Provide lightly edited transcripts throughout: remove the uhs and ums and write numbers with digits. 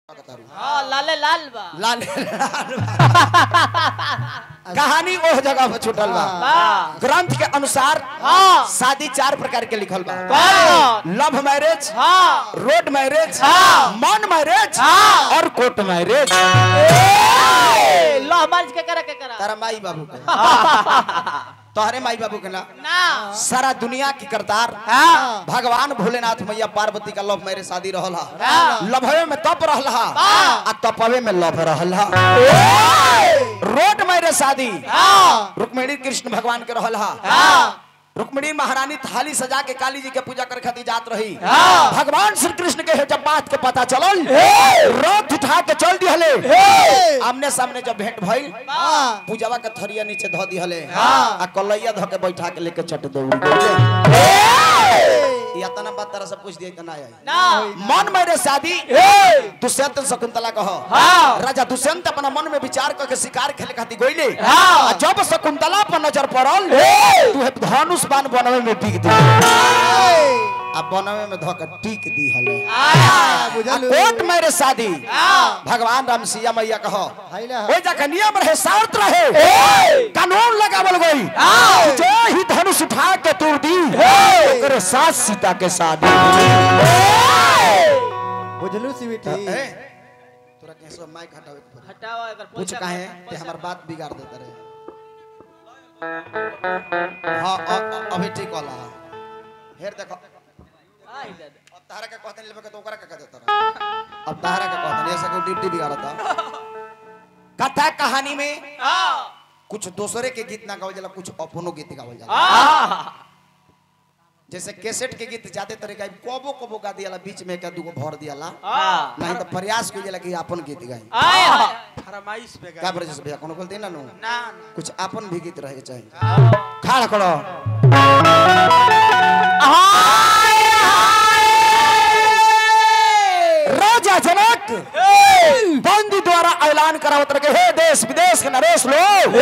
लाले लाल बा लाल कहानी ओह जगह पर छुटल बा। ग्रंथ के अनुसार शादी 4 प्रकार के लिखल बा। लव मैरिज, रोड मैरिज, मन मैरिज और कोर्ट मैरिज। लव मैरिज के करा तारा माई बाबू के तोहरे माई बाबू के ना सारा दुनिया की करतार भगवान भोलेनाथ मैया पार्वती का लव मैरिज शादी रहल हा। लभवे में तप रहल हा आ तपवे में लव रहल हा। रोड मैरिज शादी रुक्मिणी कृष्ण भगवान के रहल हा। रुक्मिणी महारानी थाली सजा के काली जी के पूजा कर खातिर जात रही। भगवान श्री कृष्ण के जब बात के पता चलल रथ उठा के चल दिहले। आमने सामने जब भेंट भइल पूजावा के थरिया नीचे ध दिहले आ कलैया ध के बैठा के लेके चट दौड़ गए। या तना बात तरह सब पूछ दिए त ना आई। मन में रे शादी दुष्यंत शकुंतला कह राजा दुष्यंत अपना मन में विचार करके शिकार खेले खातिर गइले। जब शकुंतला पर नजर पड़ल तू है धनुष बाण बनवे में टिक दी अब बनवे में धोकर टिक दी हले। कोर्ट में रे शादी भगवान राम सिया मैया कह ओइ जगह नियम रहे शर्त रहे कानून लगावल गई जो ही धनुष उठा के तोड़ दी ओकरे साथ सीता के शादी। बुझलू सी बेटी तोरा कैसे माइक हटावे एकर पूछ काहे ते हमर बात बिगाड़ देता रे। हां अभी ठीक होला हेर देखो अब तारा के कहते लेबे के तो ओकरा के कह देता अब तारा के कहते ऐसा को ड्यूटी बिगाड़ता। कथा कहानी में कुछ दूसरे के गीत ना गावल जाला कुछ अपनो गीत गावल जाला। जैसे कैसेट के गीत ज्यादा तरह का कोबो कोबो गा दियाला बीच में का दूगो भर दियाला नहीं तो प्रयास को जाला कि अपन गीत गाई फरमाइश पे का पर जैसे भैया कोनो बोलते ना नो ना कुछ अपन भी गीत रहे चाहिए। खाड़ करो राजा जनक बंदी द्वारा ऐलान करावत रखे हे देश विदेश के नरेश लोग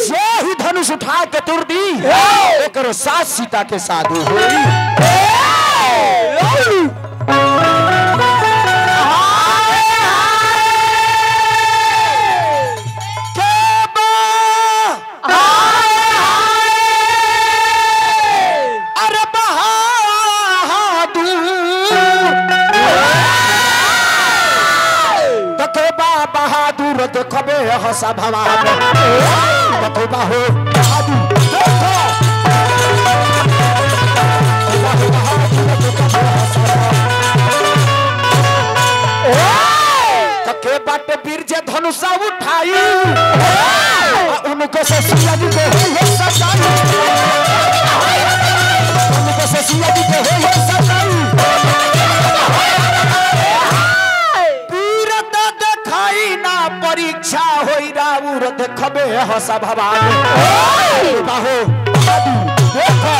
जो ही धनुष उठा के तुर दी ओकरे साथ सीता के शादी हुई। देखबे हसा भवान बतौबा हो बहादुर तके बाटे वीर जे धनुषा उठाई उनको से सिया जी को हो सजाई उनको से सिया जी को हो सजाई परीक्षा होई राउर देखबे हसा भवान बाहो देखो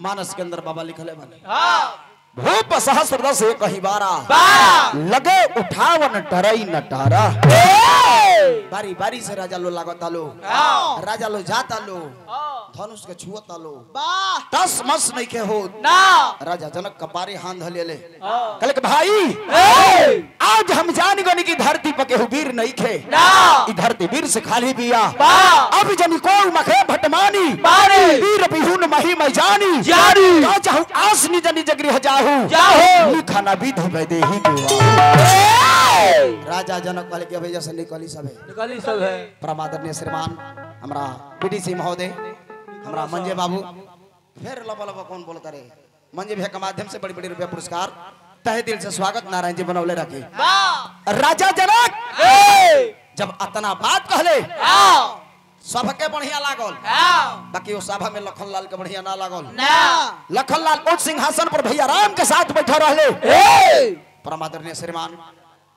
मानस के अंदर बाबा लिखले बने भूप सहस्र से कही बारा लगे उठावन डरई न डरा। बारी बारी से राजा लो लागता लो राजा लो जाता लो धनुष के छुअता लो तस मस नहीं के हो राजा जनक कपारे हाथ धले कहले के भाई आज हम जान गनी की धरती पर केहू वीर नहीं खे ई धरती वीर से खाली बिया अब जनी को मखे भटमानी वीर बिहुन मही मैं जानी का चाहू आसनी जनी जगरी जाहू खाना विध में देही राजा जनक वाले के भैया से निकली सब है परमादरणीय श्रीमान हमरा पीडीसी महोदय हमरा मंजे बाबू फिर लब लब कौन बोलता रे मंजे भैया के माध्यम से बड़ी बड़ी रुपया पुरस्कार तहे दिल से स्वागत नारायण जी बनौले रखे। राजा जनक जब अतना बात कहले सबके बढ़िया लागल बाकी वो सभा में लखनलाल के बढ़िया ना लागल। लखनलाल उच्च सिंहासन पर भैया राम के साथ बैठे रहले। परमादरणीय श्रीमान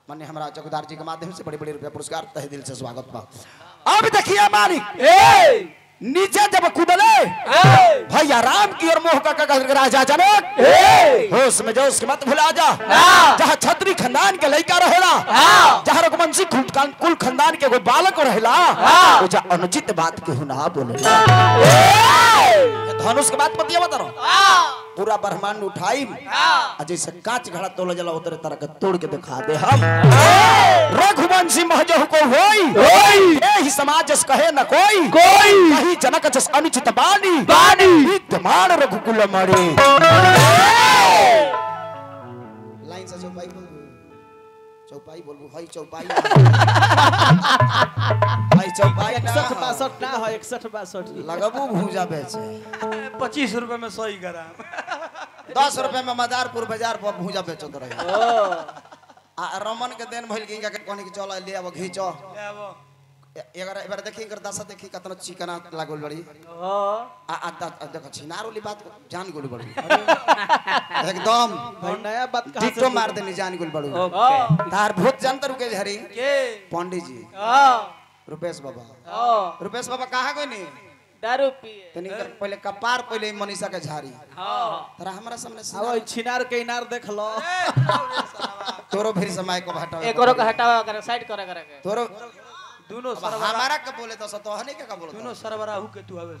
माननीय हमरा चौकीदार जी के माध्यम से बड़ी बड़ी रुपया पुरस्कार तहे दिल से स्वागत बा। अब देखिए मालिक नीचे जब कूदले भैया राम की और मोह का राजा जनक होश में जोश के मत भुला जा। जहाँ छत्री खानदान के लड़का रहेला, जहाँ रघुवंशी कुल खानदान के बालक रहेला, जा अनुचित बात के ना बोले। धनुष के बात पतिया बता रहा पूरा ब्रह्मांड उठाई जैसे कांच घड़ा तोड़ जला उतरे तरह के तोड़ के दिखा दे हम। रघुवंशी महजहु को होई ही समाज जस कहे न कोई कही जनक जस अनुचित बानी विद्यमान रघुकुल मणि। लाइन से चौपाई बोलबो हई चौपाई हई चौपाई 61-62 ना है 61-62 लगबू भूजा बेचे 25 रुपए में 100 ग्राम 10 रुपए में मदारपुर बाजार पर भूजा बेचत रहे। आ रमन के देन भइल गिंगा के कोनी के चल ले अब घीचो ले अब एक बार देखी कर दशा देखी कतना चिकना लागल बड़ी आ देख छिनारोली बात जान गोल बड़ी एकदम नया बात कहां टिटो मार देनी जान गोल बड़ी तार भूत जानत रुके झरी के पंडित जी रुपेश बाबा कहां गई नी दारू पिए तनी पहले कपार पहले मनीषा के झाड़ी तोरा हमरा सामने अब छिनार के इनार देख लो तोरो फिर समय को हटाओ एकरो का हटावा करे साइड करे करे तोरो दोनों हमारा के बोले तो तोहनी के का बोले दोनों सरबराहू के तू आवे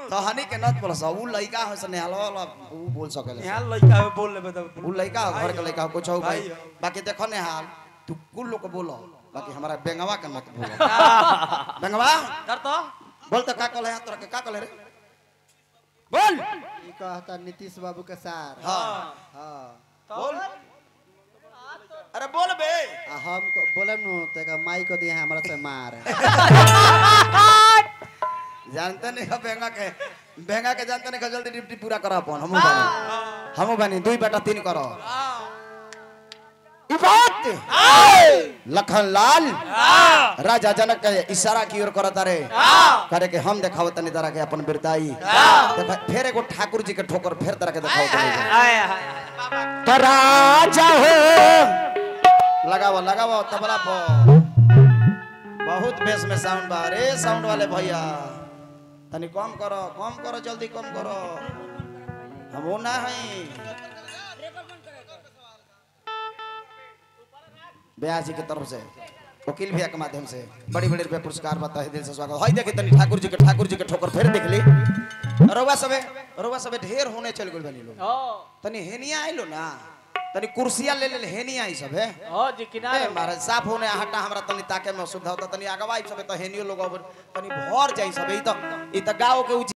तोहनी के नत बोल सब उ लइका है से नेहाल उ बोल सकेले यहां लइका है बोल लेबे त उ लइका घर के लइका कुछ हो भाई बाकी देखो नेहाल तू कुल लोग बोलो बाकी हमारा बेंगवा के मत बोलो बेंगवा कर तो बोल तो का कहले तोरा के का कहले रे बोल ई कहता नीतीश बाबू के सार हां बोल अरे बोल बे हम बोले नु तेका माई को दिए हमरा से मार जानते नहीं का बेंगा के जानते नहीं का जल्दी ड्यूटी पूरा करा अपन हमू बनी 2/3 करो ई बात लखन लाल राजा जनक के इशारा की ओर करता रे करे के हम देखाव तनी तरह के अपन बिरदाई देख फिर एगो ठाकुर जी के ठोकर फिर तरह के देखाव तनी तो राजा हो लगाओ तबला पर बहुत बेस में साउंड बा रे साउंड वाले भैया तनी कम करो जल्दी कम करो हम वो ना है ब्याह जी की तरफ से वकील भैया के माध्यम से बड़ी रुपए पुरस्कार बता है दिल से स्वागत है। देखी तनी ठाकुर जी के ठोकर फिर देख ली रउवा सबे ढेर होने चल गइल बनी लोग तनी हेनिया आइलो ना तनी कुर्सियां ले हेनिया आई सब है हां जी किनारे महाराज साफ होने हटा हमरा तनी ताके में असुविधा होता तनी आगवा सब तो हेनियो लोग तनी भर जाई सब ई त गांव के